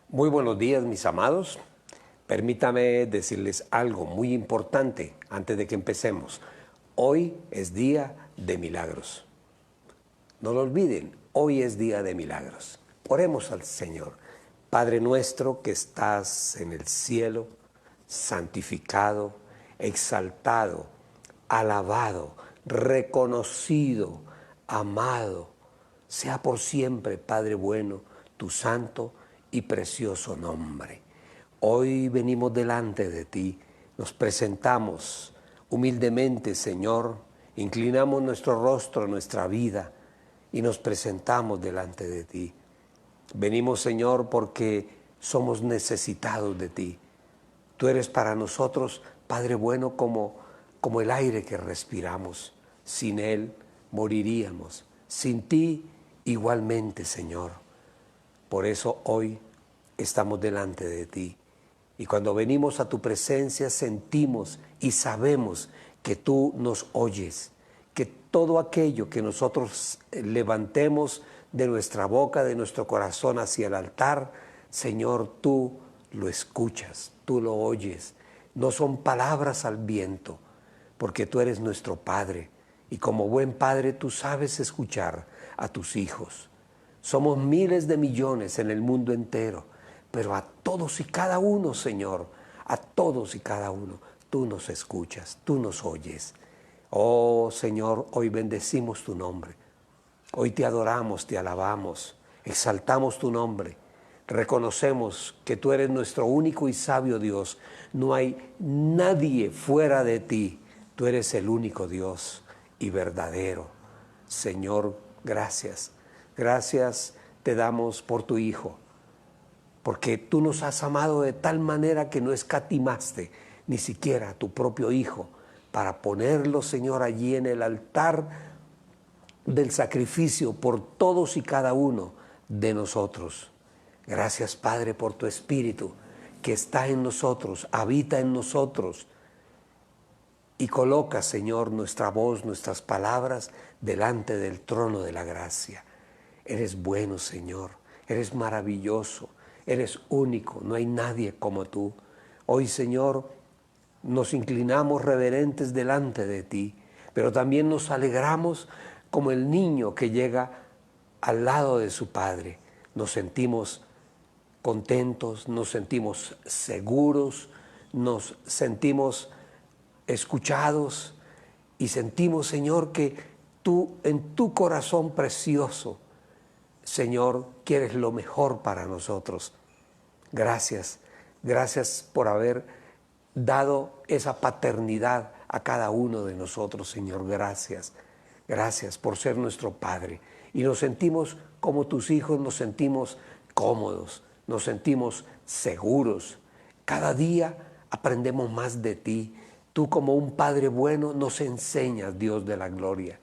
Muy buenos días, mis amados. Permítame decirles algo muy importante antes de que empecemos. Hoy es día de milagros. No lo olviden, hoy es día de milagros. Oremos al Señor. Padre nuestro que estás en el cielo, santificado, exaltado, alabado, reconocido, amado, sea por siempre, Padre bueno, tu santo y precioso nombre. Hoy venimos delante de ti, nos presentamos humildemente, Señor, inclinamos nuestro rostro, nuestra vida y nos presentamos delante de ti. Venimos, Señor, porque somos necesitados de ti. Tú eres para nosotros, Padre bueno, como el aire que respiramos. Sin Él moriríamos. Sin ti igualmente, Señor. Por eso hoy estamos delante de ti. Y cuando venimos a tu presencia sentimos y sabemos que tú nos oyes, que todo aquello que nosotros levantemos de nuestra boca, de nuestro corazón hacia el altar, Señor, tú lo escuchas, tú lo oyes. No son palabras al viento, porque tú eres nuestro Padre. Y como buen Padre tú sabes escuchar a tus hijos. Somos miles de millones en el mundo entero, pero a todos y cada uno, Señor, a todos y cada uno, tú nos escuchas, tú nos oyes. Oh, Señor, hoy bendecimos tu nombre. Hoy te adoramos, te alabamos, exaltamos tu nombre. Reconocemos que tú eres nuestro único y sabio Dios. No hay nadie fuera de ti. Tú eres el único Dios y verdadero. Señor, gracias. Gracias te damos por tu Hijo, porque tú nos has amado de tal manera que no escatimaste ni siquiera a tu propio Hijo para ponerlo, Señor, allí en el altar del sacrificio por todos y cada uno de nosotros. Gracias, Padre, por tu Espíritu que está en nosotros, habita en nosotros y coloca, Señor, nuestra voz, nuestras palabras delante del trono de la gracia. Eres bueno, Señor, eres maravilloso, eres único, no hay nadie como tú. Hoy, Señor, nos inclinamos reverentes delante de ti, pero también nos alegramos como el niño que llega al lado de su padre. Nos sentimos contentos, nos sentimos seguros, nos sentimos escuchados y sentimos, Señor, que tú en tu corazón precioso, Señor, quieres lo mejor para nosotros. Gracias, gracias por haber dado esa paternidad a cada uno de nosotros, Señor. Gracias, gracias por ser nuestro Padre. Y nos sentimos como tus hijos, nos sentimos cómodos, nos sentimos seguros. Cada día aprendemos más de ti. Tú como un Padre bueno nos enseñas, Dios de la gloria.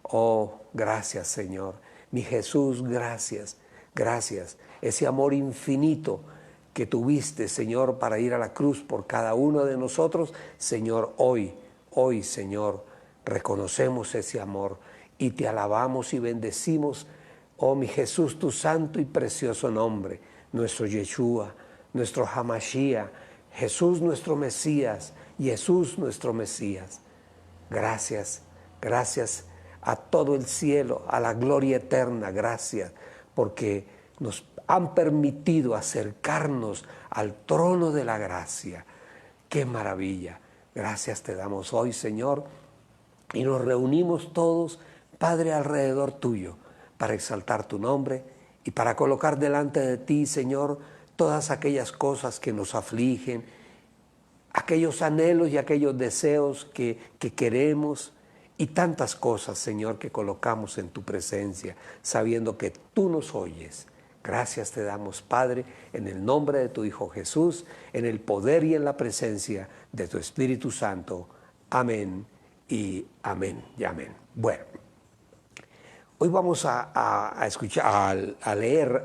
Oh, gracias, Señor. Mi Jesús, gracias, gracias. Ese amor infinito que tuviste, Señor, para ir a la cruz por cada uno de nosotros, Señor, hoy, Señor, reconocemos ese amor y te alabamos y bendecimos, oh mi Jesús, tu santo y precioso nombre, nuestro Yeshua, nuestro Hamashiach, Jesús nuestro Mesías, Jesús nuestro Mesías. Gracias, gracias a todo el cielo, a la gloria eterna, gracias, porque nos han permitido acercarnos al trono de la gracia. ¡Qué maravilla! Gracias te damos hoy, Señor, y nos reunimos todos, Padre, alrededor tuyo, para exaltar tu nombre y para colocar delante de ti, Señor, todas aquellas cosas que nos afligen, aquellos anhelos y aquellos deseos que queremos, y tantas cosas, Señor, que colocamos en tu presencia, sabiendo que tú nos oyes. Gracias te damos, Padre, en el nombre de tu Hijo Jesús, en el poder y en la presencia de tu Espíritu Santo. Amén y amén y amén. Bueno, hoy vamos a escuchar, a leer,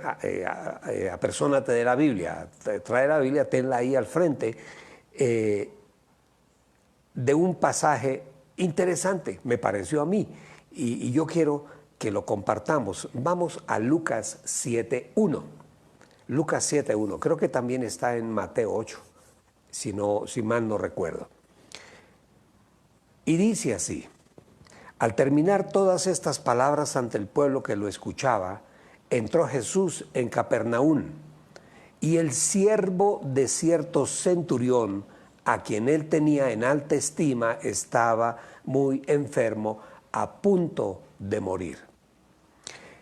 aperdónate de la Biblia, trae la Biblia, tenla ahí al frente, de un pasaje interesante, me pareció a mí, y yo quiero que lo compartamos. Vamos a Lucas 7:1. Lucas 7:1, creo que también está en Mateo 8, si mal no recuerdo. Y dice así: al terminar todas estas palabras ante el pueblo que lo escuchaba, entró Jesús en Capernaum, y el siervo de cierto centurión, a quien él tenía en alta estima, estaba muy enfermo, a punto de morir.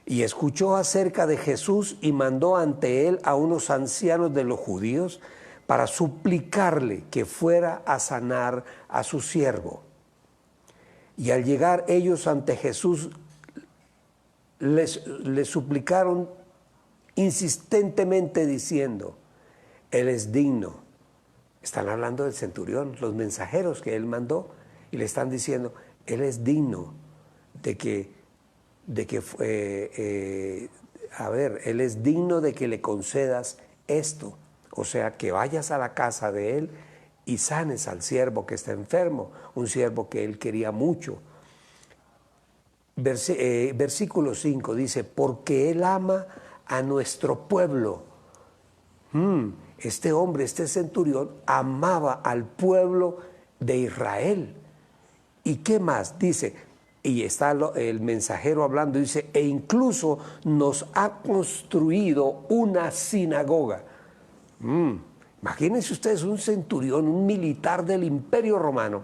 Y escuchó acerca de Jesús y mandó ante él a unos ancianos de los judíos para suplicarle que fuera a sanar a su siervo. Y al llegar ellos ante Jesús, les suplicaron insistentemente diciendo: Él es digno. Están hablando del centurión, los mensajeros que él mandó, y le están diciendo: Él es digno Él es digno de que le concedas esto. O sea, que vayas a la casa de él y sanes al siervo que está enfermo, un siervo que él quería mucho. Versículo 5 dice: porque él ama a nuestro pueblo. Este hombre, este centurión, amaba al pueblo de Israel. ¿Y qué más? Dice, y está el mensajero hablando, dice: e incluso nos ha construido una sinagoga. Imagínense ustedes, un centurión, un militar del Imperio Romano,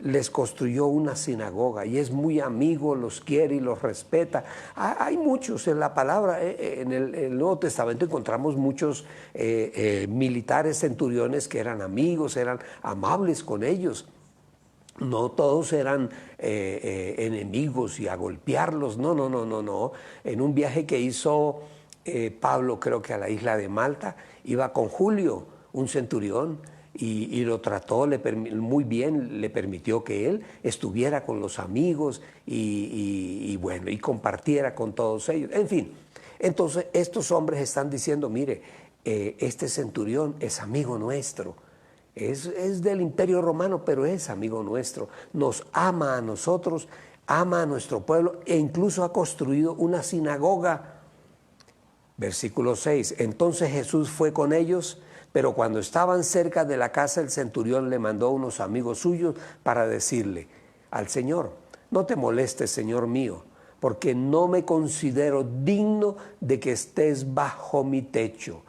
les construyó una sinagoga y es muy amigo, los quiere y los respeta. Hay muchos en la palabra, en el Nuevo Testamento encontramos muchos militares centuriones que eran amigos, eran amables con ellos. No todos eran enemigos y a golpearlos, no. En un viaje que hizo Pablo, creo que a la isla de Malta, iba con Julio, un centurión, y lo trató muy bien, le permitió que él estuviera con los amigos y compartiera con todos ellos. En fin, entonces estos hombres están diciendo: mire, este centurión es amigo nuestro, es del Imperio Romano, pero es amigo nuestro, nos ama a nosotros, ama a nuestro pueblo e incluso ha construido una sinagoga. Versículo 6, entonces Jesús fue con ellos, pero cuando estaban cerca de la casa, el centurión le mandó a unos amigos suyos para decirle al Señor: no te molestes, Señor mío, porque no me considero digno de que estés bajo mi techo.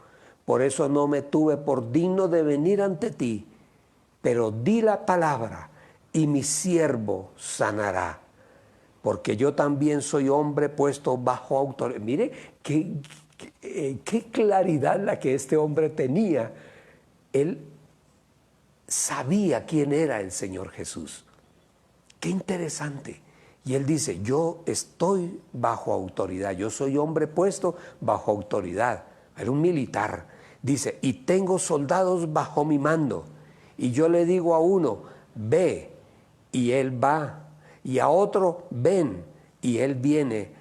Por eso no me tuve por digno de venir ante ti, pero di la palabra y mi siervo sanará, porque yo también soy hombre puesto bajo autoridad. Mire, qué claridad la que este hombre tenía. Él sabía quién era el Señor Jesús. Qué interesante. Y él dice: yo estoy bajo autoridad, yo soy hombre puesto bajo autoridad. Era un militar. Dice: y tengo soldados bajo mi mando. Y yo le digo a uno: ve, y él va. Y a otro: ven, y él viene.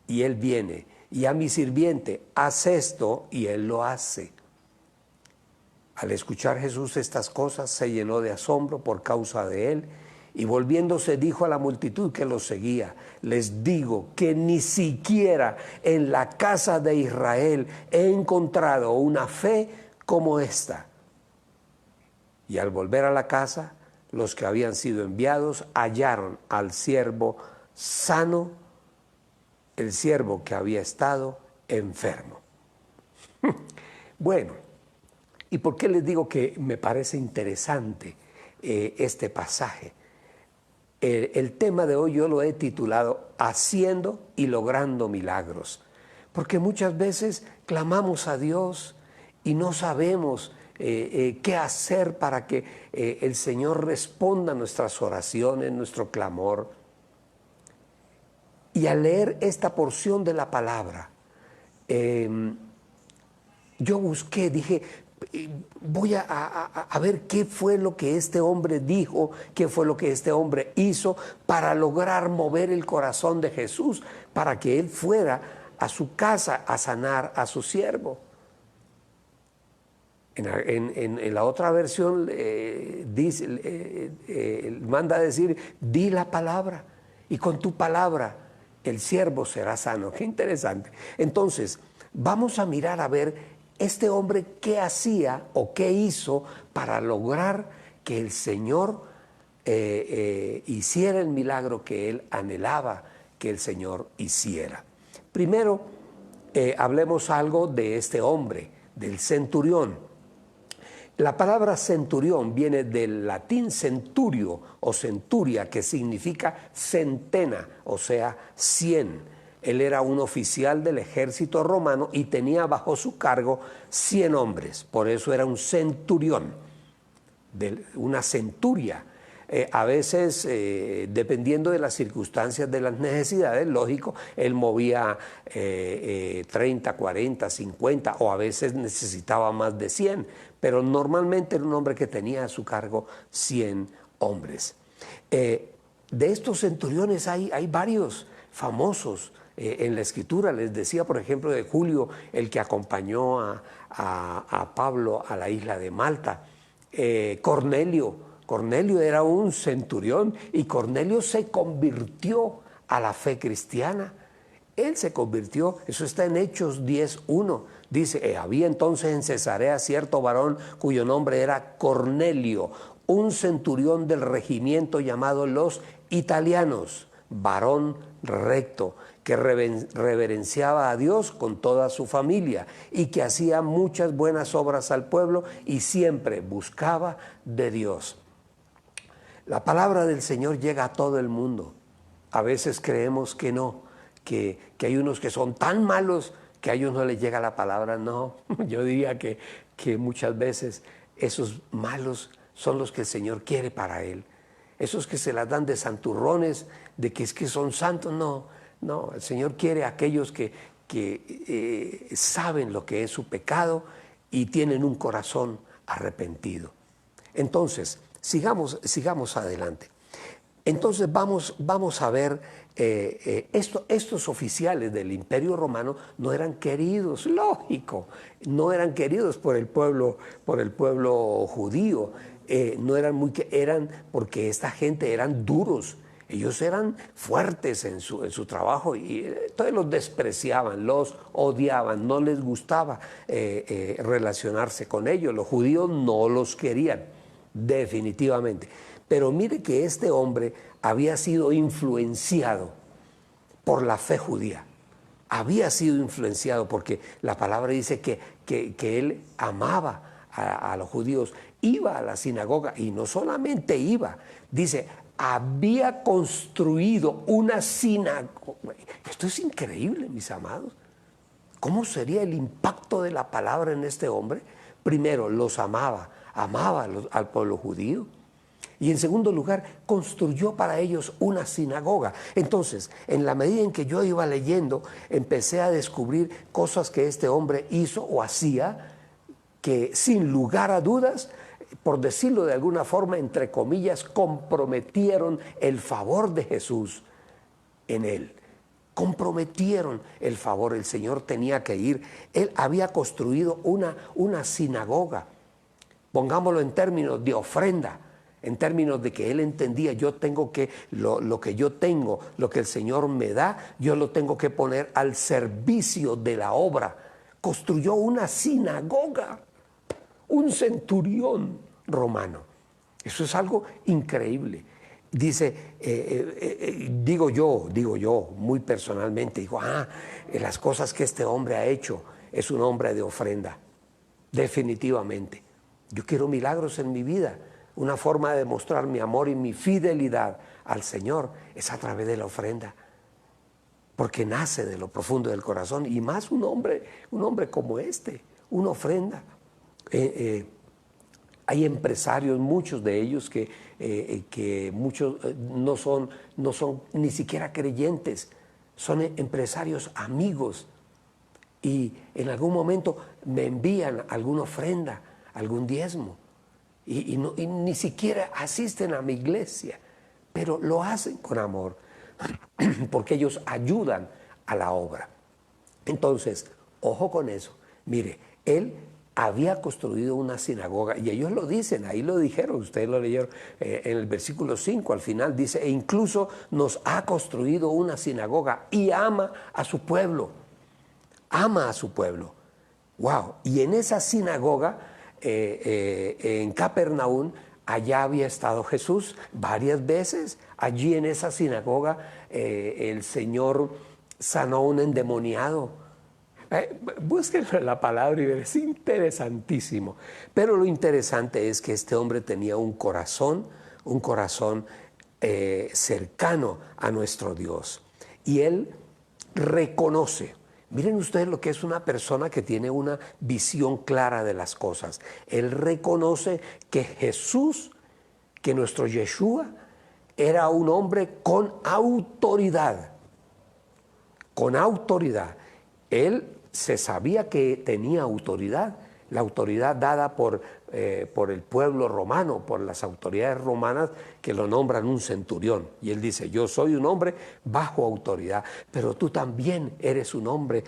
Y a mi sirviente: haz esto, y él lo hace. Al escuchar Jesús estas cosas, se llenó de asombro por causa de él, y volviéndose dijo a la multitud que lo seguía: les digo que ni siquiera en la casa de Israel he encontrado una fe como esta. Y al volver a la casa, los que habían sido enviados hallaron al siervo sano, el siervo que había estado enfermo. Bueno, ¿y por qué les digo que me parece interesante este pasaje? El tema de hoy yo lo he titulado Haciendo y logrando milagros, porque muchas veces clamamos a Dios y no sabemos qué hacer para que el Señor responda a nuestras oraciones, nuestro clamor. Y al leer esta porción de la palabra, yo busqué, dije: voy a ver qué fue lo que este hombre dijo, qué fue lo que este hombre hizo para lograr mover el corazón de Jesús, para que él fuera a su casa a sanar a su siervo. En la otra versión manda a decir: di la palabra, y con tu palabra el siervo será sano. Qué interesante. Entonces, vamos a mirar a ver este hombre qué hacía o qué hizo para lograr que el Señor hiciera el milagro que él anhelaba que el Señor hiciera. Primero, hablemos algo de este hombre, del centurión. La palabra centurión viene del latín centurio o centuria, que significa centena, o sea, 100. Él era un oficial del ejército romano y tenía bajo su cargo 100 hombres. Por eso era un centurión, una centuria. A veces, dependiendo de las circunstancias, de las necesidades, lógico, él movía 30, 40, 50 o a veces necesitaba más de 100, pero normalmente era un hombre que tenía a su cargo 100 hombres. De estos centuriones hay varios famosos en la Escritura. Les decía, por ejemplo, de Julio, el que acompañó a Pablo a la isla de Malta. Cornelio era un centurión y Cornelio se convirtió a la fe cristiana. Él se convirtió, eso está en Hechos 10:1. Dice, había entonces en Cesarea cierto varón cuyo nombre era Cornelio, un centurión del regimiento llamado los italianos, varón recto, que reverenciaba a Dios con toda su familia y que hacía muchas buenas obras al pueblo y siempre buscaba de Dios. La palabra del Señor llega a todo el mundo. A veces creemos que no, que hay unos que son tan malos que a ellos no les llega la palabra. No, yo diría que muchas veces esos malos son los que el Señor quiere para Él. Esos que se las dan de santurrones, de que es que son santos, no, el Señor quiere a aquellos que saben lo que es su pecado y tienen un corazón arrepentido. Entonces, sigamos adelante. Entonces vamos a ver, estos oficiales del Imperio Romano no eran queridos, lógico, no eran queridos por el pueblo judío, eran porque esta gente eran duros, ellos eran fuertes en su trabajo y todos los despreciaban, los odiaban, no les gustaba relacionarse con ellos, los judíos no los querían, definitivamente. Pero mire que este hombre había sido influenciado por la fe judía. Había sido influenciado porque la palabra dice que él amaba a los judíos. Iba a la sinagoga y no solamente iba, dice, había construido una sinagoga. Esto es increíble, mis amados. ¿Cómo sería el impacto de la palabra en este hombre? Primero, los amaba al pueblo judío. Y en segundo lugar, construyó para ellos una sinagoga. Entonces, en la medida en que yo iba leyendo, empecé a descubrir cosas que este hombre hizo o hacía, que sin lugar a dudas, por decirlo de alguna forma, entre comillas, comprometieron el favor de Jesús en él. Comprometieron el favor, el Señor tenía que ir. Él había construido una sinagoga, pongámoslo en términos de ofrenda, en términos de que él entendía, yo tengo que, lo que yo tengo, lo que el Señor me da, yo lo tengo que poner al servicio de la obra. Construyó una sinagoga, un centurión romano. Eso es algo increíble. Dice, digo yo, muy personalmente, digo, las cosas que este hombre ha hecho, es un hombre de ofrenda, definitivamente. Yo quiero milagros en mi vida. Una forma de demostrar mi amor y mi fidelidad al Señor es a través de la ofrenda, porque nace de lo profundo del corazón, y más un hombre como este, una ofrenda. Hay empresarios, muchos de ellos que muchos no son ni siquiera creyentes, son empresarios amigos, y en algún momento me envían alguna ofrenda, algún diezmo. Y ni siquiera asisten a mi iglesia, pero lo hacen con amor, porque ellos ayudan a la obra. Entonces, ojo con eso. Mire, él había construido una sinagoga, y ellos lo dicen, ahí lo dijeron, ustedes lo leyeron en el versículo 5, al final dice, e incluso nos ha construido una sinagoga y ama a su pueblo. ama a su pueblo. Wow. Y en esa sinagoga, en Capernaum, allá había estado Jesús varias veces. Allí en esa sinagoga el Señor sanó a un endemoniado. Busquen la palabra y es interesantísimo. Pero lo interesante es que este hombre tenía un corazón cercano a nuestro Dios. Y él reconoce. Miren ustedes lo que es una persona que tiene una visión clara de las cosas. Él reconoce que Jesús, que nuestro Yeshua, era un hombre con autoridad. Con autoridad. Él se sabía que tenía autoridad, la autoridad dada por el pueblo romano, por las autoridades romanas que lo nombran un centurión. Y él dice, yo soy un hombre bajo autoridad, pero tú también eres un hombre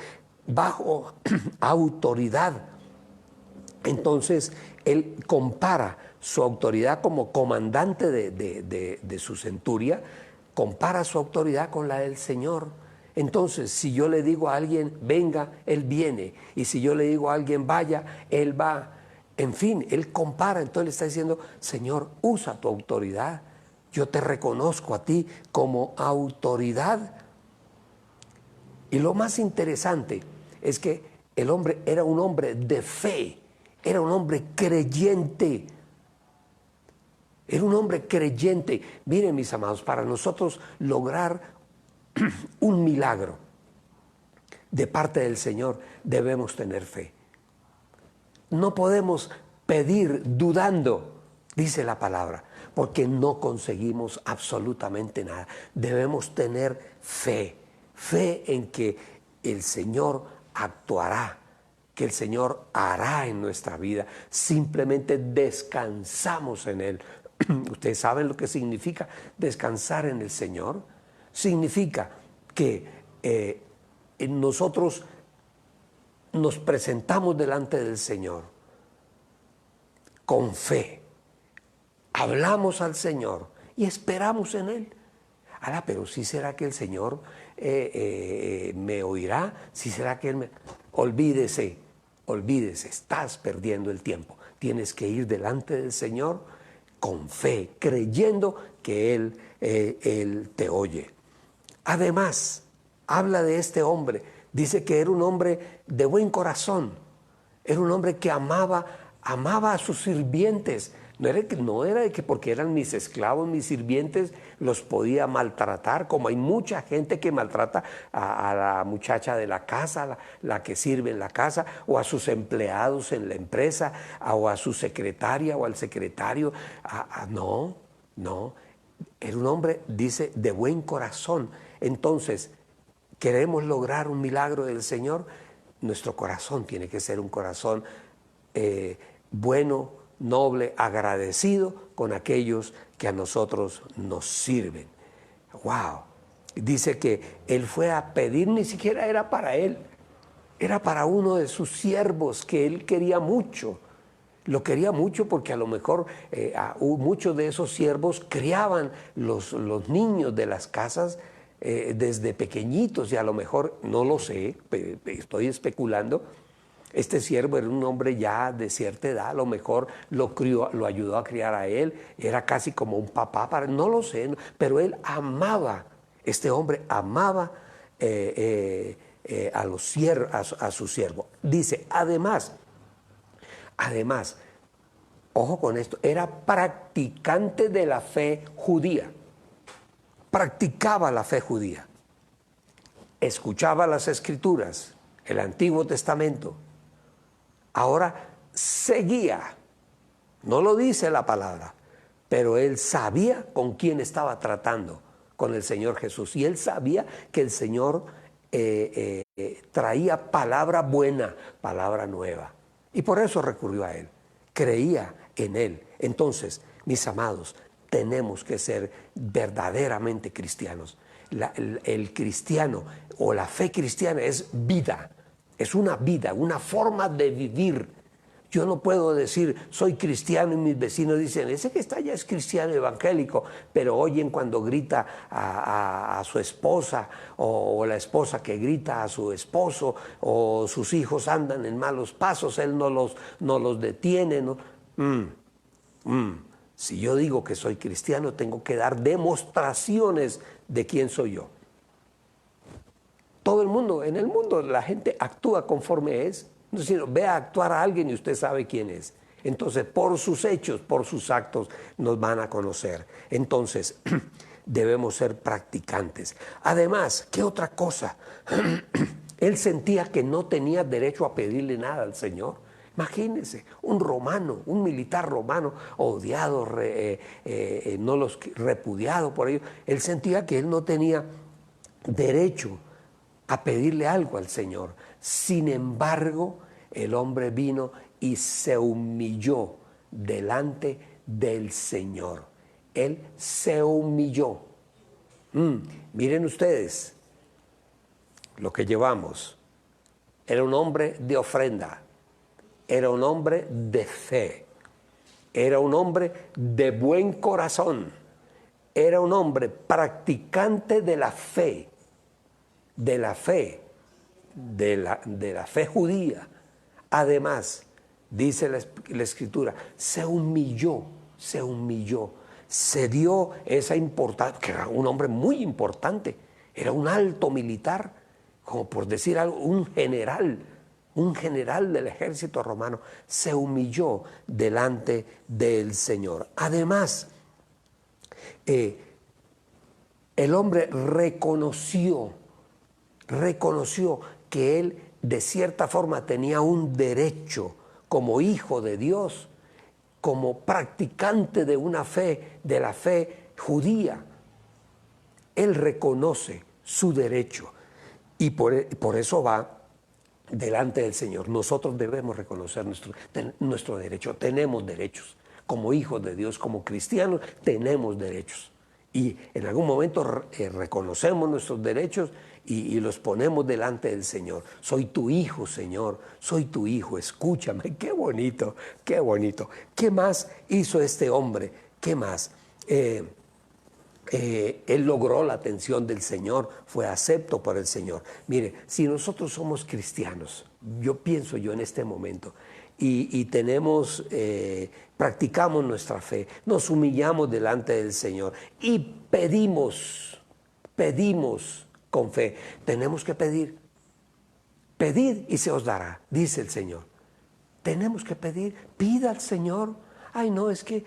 bajo autoridad. Entonces, él compara su autoridad como comandante de su centuria, compara su autoridad con la del Señor. Entonces, si yo le digo a alguien, venga, él viene. Y si yo le digo a alguien, vaya, él va. En fin, él compara. Entonces le está diciendo, Señor, usa tu autoridad. Yo te reconozco a ti como autoridad. Y lo más interesante es que el hombre era un hombre de fe. Era un hombre creyente. Era un hombre creyente. Miren, mis amados, para nosotros lograr un milagro de parte del Señor, debemos tener fe. No podemos pedir dudando, dice la palabra, porque no conseguimos absolutamente nada. Debemos tener fe, fe en que el Señor actuará, que el Señor hará en nuestra vida. Simplemente descansamos en Él. ¿Ustedes saben lo que significa descansar en el Señor? Significa que nosotros nos presentamos delante del Señor con fe, hablamos al Señor y esperamos en Él. Ahora, pero ¿sí será que el Señor me oirá? ¿Sí será que Él me...? Olvídese, estás perdiendo el tiempo. Tienes que ir delante del Señor con fe, creyendo que Él te oye. Además, habla de este hombre, dice que era un hombre de buen corazón, era un hombre que amaba a sus sirvientes. No era de que porque eran mis esclavos, mis sirvientes, los podía maltratar, como hay mucha gente que maltrata a la muchacha de la casa, la que sirve en la casa, o a sus empleados en la empresa, o a su secretaria o al secretario. No. Era un hombre, dice, de buen corazón. Entonces, ¿queremos lograr un milagro del Señor? Nuestro corazón tiene que ser un corazón bueno, noble, agradecido con aquellos que a nosotros nos sirven. ¡Wow! Dice que él fue a pedir, ni siquiera era para él, era para uno de sus siervos que él quería mucho. Lo quería mucho porque a lo mejor muchos de esos siervos criaban los niños de las casas desde pequeñitos, y a lo mejor, no lo sé, estoy especulando, este siervo era un hombre ya de cierta edad, a lo mejor lo ayudó a criar a él, era casi como un papá para él, no lo sé, pero él amaba, este hombre amaba a su siervo. Dice, además, ojo con esto, era practicante de la fe judía. Practicaba la fe judía. Escuchaba las Escrituras, el Antiguo Testamento. Ahora seguía, no lo dice la palabra, pero él sabía con quién estaba tratando, con el Señor Jesús. Y él sabía que el Señor traía palabra buena, palabra nueva. Y por eso recurrió a él. Creía en él. Entonces, mis amados, tenemos que ser verdaderamente cristianos. El cristiano o la fe cristiana es vida, es una vida, una forma de vivir. Yo no puedo decir, soy cristiano, y mis vecinos dicen, ese que está allá es cristiano evangélico, pero oyen cuando grita a su esposa, o la esposa que grita a su esposo, o sus hijos andan en malos pasos, él no los detiene. ¿No? Si yo digo que soy cristiano, tengo que dar demostraciones de quién soy yo. Todo el mundo, en el mundo, la gente actúa conforme es. Entonces, ve a actuar a alguien y usted sabe quién es. Entonces, por sus hechos, por sus actos, nos van a conocer. Entonces, debemos ser practicantes. Además, ¿qué otra cosa? Él sentía que no tenía derecho a pedirle nada al Señor. Imagínense, un romano, un militar romano, odiado, repudiado por ellos. Él sentía que él no tenía derecho a pedirle algo al Señor. Sin embargo, el hombre vino y se humilló delante del Señor. Él se humilló. Miren ustedes lo que llevamos. Era un hombre de ofrenda. Era un hombre de fe. Era un hombre de buen corazón. Era un hombre practicante de la fe. De la fe judía. Además, dice la Escritura, se humilló, se dio esa importancia, que era un hombre muy importante, era un alto militar, como por decir algo, un general del ejército romano, se humilló delante del Señor. Además, el hombre reconoció que él de cierta forma tenía un derecho como hijo de Dios, como practicante de una fe, de la fe judía. Él reconoce su derecho y por eso va delante del Señor. Nosotros debemos reconocer nuestro derecho. Tenemos derechos. Como hijos de Dios, como cristianos, tenemos derechos. Y en algún momento reconocemos nuestros derechos y los ponemos delante del Señor. Soy tu hijo, Señor, soy tu hijo, escúchame. Qué bonito, qué bonito. ¿Qué más hizo este hombre? ¿Qué más? Él logró la atención del Señor, fue acepto por el Señor. Mire, si nosotros somos cristianos, pienso en este momento, y tenemos, practicamos nuestra fe, nos humillamos delante del Señor y pedimos con fe. Tenemos que pedir. Pedid y se os dará, dice el Señor. Tenemos que pedir, pida al Señor. Ay, no, es que,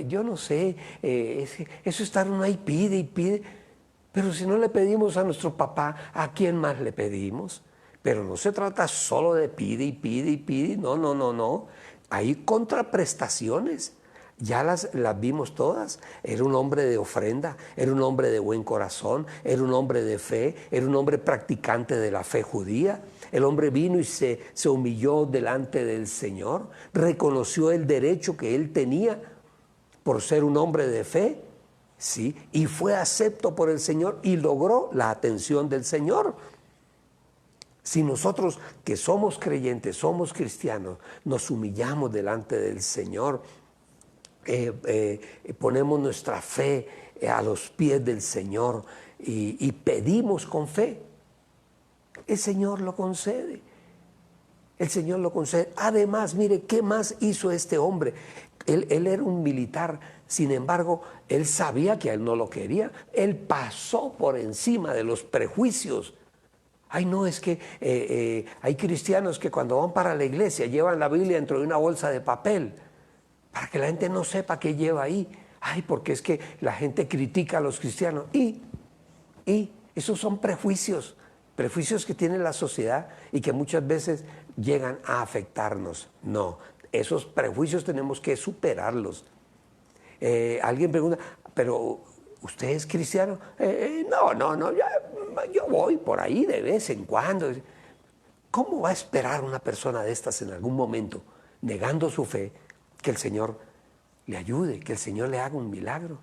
yo no sé, eso estar uno ahí, pide y pide. Pero si no le pedimos a nuestro papá, ¿a quién más le pedimos? Pero no se trata solo de pide y pide y pide, no. Hay contraprestaciones. Ya las vimos todas. Era un hombre de ofrenda, era un hombre de buen corazón, era un hombre de fe, era un hombre practicante de la fe judía. El hombre vino y se humilló delante del Señor, reconoció el derecho que él tenía por ser un hombre de fe, ¿sí? Y fue acepto por el Señor y logró la atención del Señor. Si nosotros que somos creyentes, somos cristianos, nos humillamos delante del Señor, ponemos nuestra fe a los pies del Señor y pedimos con fe, el Señor lo concede. El Señor lo concede. Además, mire, ¿qué más hizo este hombre? Él era un militar, sin embargo, él sabía que a él no lo quería. Él pasó por encima de los prejuicios. Ay, no, es que hay cristianos que cuando van para la iglesia llevan la Biblia dentro de una bolsa de papel para que la gente no sepa qué lleva ahí. Ay, porque es que la gente critica a los cristianos. Y esos son prejuicios que tiene la sociedad y que muchas veces llegan a afectarnos. No, esos prejuicios tenemos que superarlos. Alguien pregunta, pero ¿usted es cristiano? No, yo voy por ahí de vez en cuando. ¿Cómo va a esperar una persona de estas en algún momento, negando su fe, que el Señor le ayude, que el Señor le haga un milagro?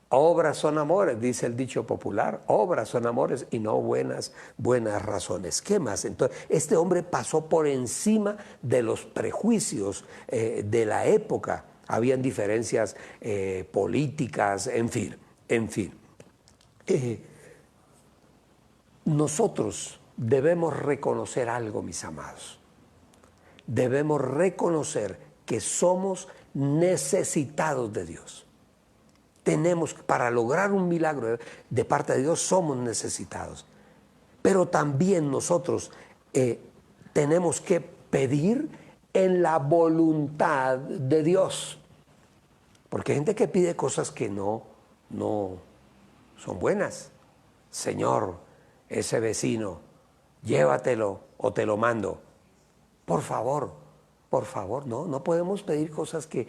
Obras son amores, dice el dicho popular. Obras son amores y no buenas razones. ¿Qué más? Entonces, este hombre pasó por encima de los prejuicios de la época. Habían diferencias políticas, en fin. Nosotros debemos reconocer algo, mis amados. Debemos reconocer que somos necesitados de Dios. Para lograr un milagro de parte de Dios, somos necesitados. Pero también nosotros tenemos que pedir en la voluntad de Dios. Porque hay gente que pide cosas que no son buenas. Señor, ese vecino, llévatelo o te lo mando. Por favor, no podemos pedir cosas que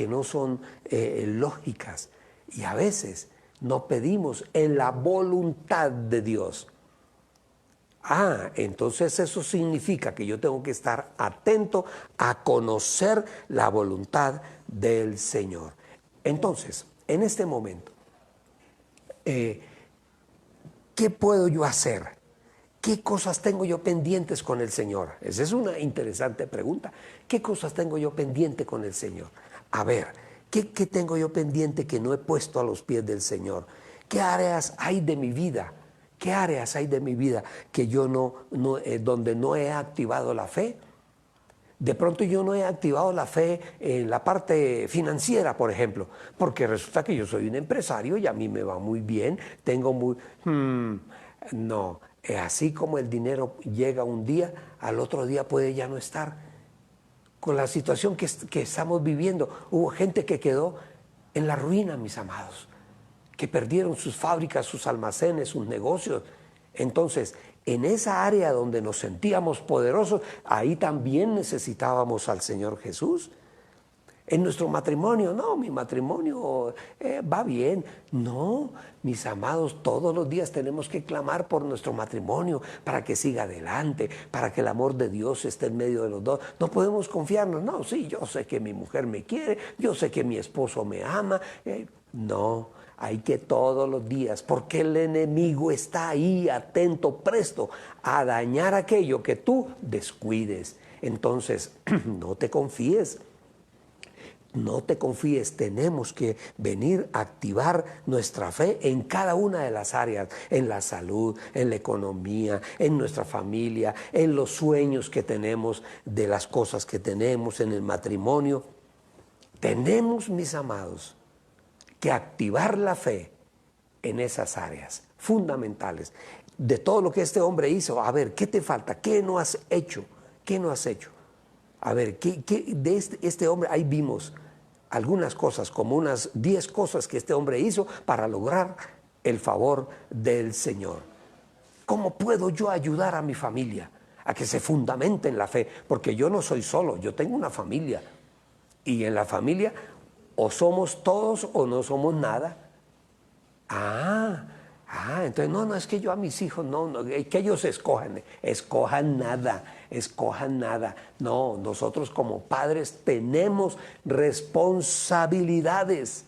no son lógicas. Y a veces no pedimos en la voluntad de Dios. Entonces eso significa que yo tengo que estar atento a conocer la voluntad del Señor. Entonces, en este momento, ¿qué puedo yo hacer? ¿Qué cosas tengo yo pendientes con el Señor? Esa es una interesante pregunta. ¿Qué cosas tengo yo pendiente con el Señor? A ver, ¿qué tengo yo pendiente que no he puesto a los pies del Señor? ¿Qué áreas hay de mi vida? ¿Qué áreas hay de mi vida que yo donde no he activado la fe? De pronto yo no he activado la fe en la parte financiera, por ejemplo, porque resulta que yo soy un empresario y a mí me va muy bien, no. Así como el dinero llega un día, al otro día puede ya no estar. Con la situación que estamos viviendo, hubo gente que quedó en la ruina, mis amados, que perdieron sus fábricas, sus almacenes, sus negocios. Entonces, en esa área donde nos sentíamos poderosos, ahí también necesitábamos al Señor Jesús. En nuestro matrimonio, no, mi matrimonio va bien. No, mis amados, todos los días tenemos que clamar por nuestro matrimonio para que siga adelante, para que el amor de Dios esté en medio de los dos. No podemos confiarnos, no, sí, yo sé que mi mujer me quiere, yo sé que mi esposo me ama. No, hay que todos los días, porque el enemigo está ahí atento, presto a dañar aquello que tú descuides. Entonces, no te confíes. No te confíes, tenemos que venir a activar nuestra fe en cada una de las áreas, en la salud, en la economía, en nuestra familia, en los sueños que tenemos, de las cosas que tenemos, en el matrimonio. Tenemos, mis amados, que activar la fe en esas áreas fundamentales. De todo lo que este hombre hizo, a ver, ¿qué te falta? ¿Qué no has hecho? ¿Qué no has hecho? A ver, de este hombre ahí vimos algunas cosas, como unas 10 cosas que este hombre hizo para lograr el favor del Señor. ¿Cómo puedo yo ayudar a mi familia a que se fundamente en la fe? Porque yo no soy solo, yo tengo una familia. Y en la familia o somos todos o no somos nada. Entonces no, es que yo a mis hijos, no, que ellos escojan nada. No, nosotros como padres tenemos responsabilidades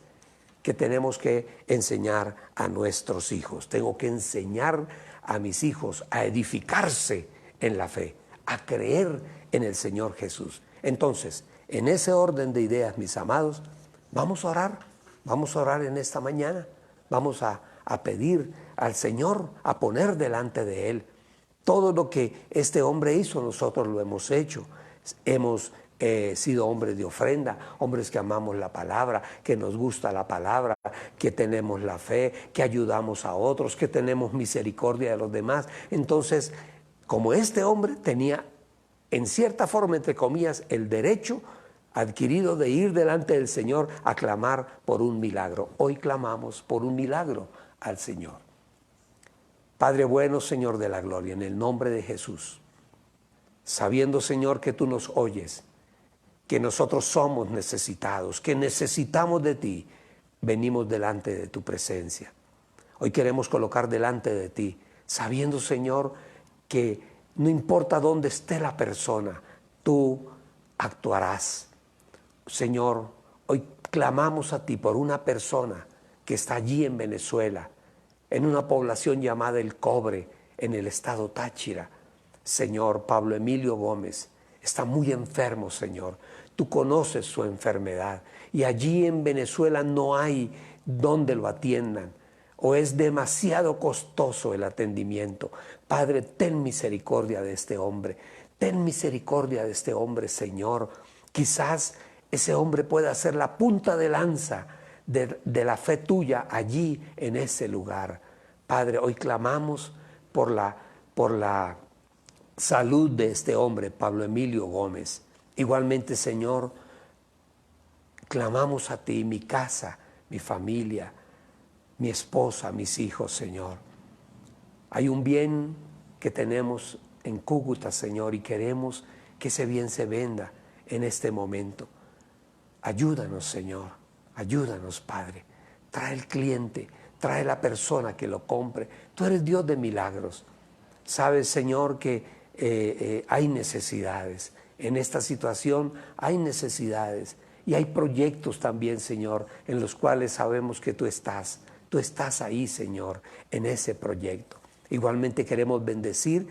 que tenemos que enseñar a nuestros hijos. Tengo que enseñar a mis hijos a edificarse en la fe, a creer en el Señor Jesús. Entonces, en ese orden de ideas, mis amados, vamos a orar en esta mañana, vamos a pedir al Señor, a poner delante de Él. Todo lo que este hombre hizo, nosotros lo hemos hecho. Hemos sido hombres de ofrenda, hombres que amamos la palabra, que nos gusta la palabra, que tenemos la fe, que ayudamos a otros, que tenemos misericordia de los demás. Entonces, como este hombre tenía, en cierta forma, entre comillas, el derecho adquirido de ir delante del Señor a clamar por un milagro. Hoy clamamos por un milagro al Señor. Padre bueno, Señor de la gloria, en el nombre de Jesús, sabiendo, Señor, que tú nos oyes, que nosotros somos necesitados, que necesitamos de ti, venimos delante de tu presencia. Hoy queremos colocar delante de ti, sabiendo, Señor, que no importa dónde esté la persona, tú actuarás. Señor, hoy clamamos a ti por una persona que está allí en Venezuela, en una población llamada El Cobre, en el estado Táchira. Señor, Pablo Emilio Gómez está muy enfermo, Señor. Tú conoces su enfermedad y allí en Venezuela no hay donde lo atiendan o es demasiado costoso el atendimiento. Padre, ten misericordia de este hombre. Ten misericordia de este hombre, Señor. Quizás ese hombre pueda ser la punta de lanza de la fe tuya allí en ese lugar. Padre, hoy clamamos por la salud de este hombre, Pablo Emilio Gómez. Igualmente, Señor, clamamos a ti, mi casa, mi familia, mi esposa, mis hijos, Señor. Hay un bien que tenemos en Cúcuta, Señor, y queremos que ese bien se venda en este momento. Ayúdanos, Señor, ayúdanos, Padre. Trae el cliente, trae la persona que lo compre. Tú eres Dios de milagros. Sabes, Señor, que hay necesidades. En esta situación hay necesidades y hay proyectos también, Señor, en los cuales sabemos que tú estás. Tú estás ahí, Señor, en ese proyecto. Igualmente queremos bendecir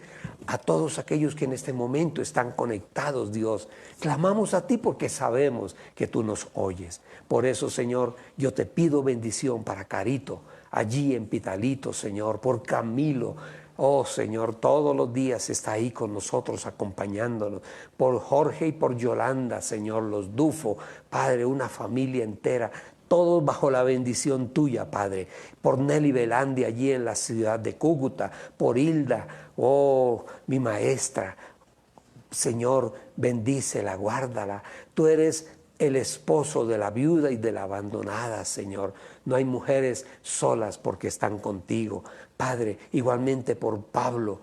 a todos aquellos que en este momento están conectados, Dios. Clamamos a ti porque sabemos que tú nos oyes. Por eso, Señor, yo te pido bendición para Carito, allí en Pitalito, Señor, por Camilo. Oh, Señor, todos los días está ahí con nosotros acompañándonos. Por Jorge y por Yolanda, Señor, los Dufo, Padre, una familia entera. Todos bajo la bendición tuya, Padre. Por Nelly Belandi allí en la ciudad de Cúcuta, por Hilda, oh, mi maestra. Señor, bendícela, guárdala. Tú eres el esposo de la viuda y de la abandonada, Señor. No hay mujeres solas porque están contigo. Padre, igualmente por Pablo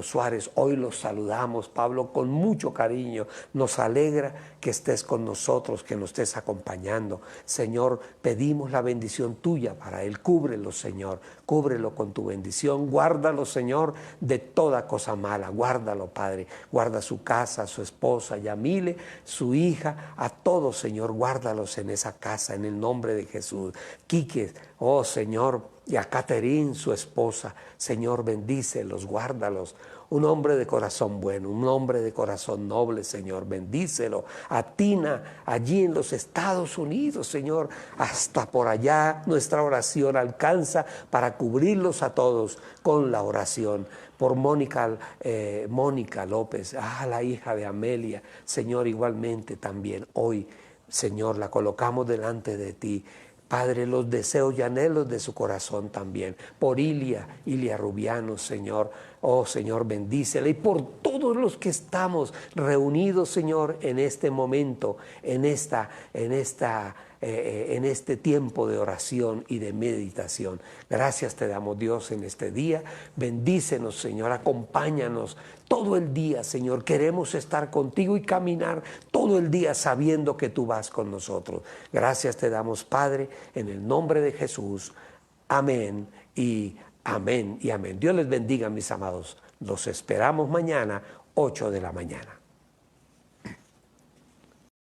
Suárez, hoy los saludamos, Pablo, con mucho cariño. Nos alegra que estés con nosotros, que nos estés acompañando. Señor, pedimos la bendición tuya para él. Cúbrelo, Señor, cúbrelo con tu bendición. Guárdalo, Señor, de toda cosa mala. Guárdalo, Padre. Guarda su casa, su esposa, Yamile, su hija, a todos, Señor. Guárdalos en esa casa, en el nombre de Jesús. Quique, oh, Señor, y a Caterín, su esposa, Señor, bendícelos, guárdalos. Un hombre de corazón bueno, un hombre de corazón noble, Señor, bendícelo. A Tina, allí en los Estados Unidos, Señor, hasta por allá nuestra oración alcanza para cubrirlos a todos con la oración. Por Mónica López, la hija de Amelia, Señor, igualmente también hoy, Señor, la colocamos delante de ti. Padre, los deseos y anhelos de su corazón también. Por Ilia Rubiano, Señor. Oh, Señor, bendícela. Y por todos los que estamos reunidos, Señor, en este momento, en este tiempo de oración y de meditación. Gracias te damos, Dios, en este día. Bendícenos, Señor, acompáñanos todo el día, Señor. Queremos estar contigo y caminar todo el día sabiendo que tú vas con nosotros. Gracias te damos, Padre, en el nombre de Jesús. Amén y amén y amén. Dios les bendiga, mis amados. Los esperamos mañana, 8 de la mañana.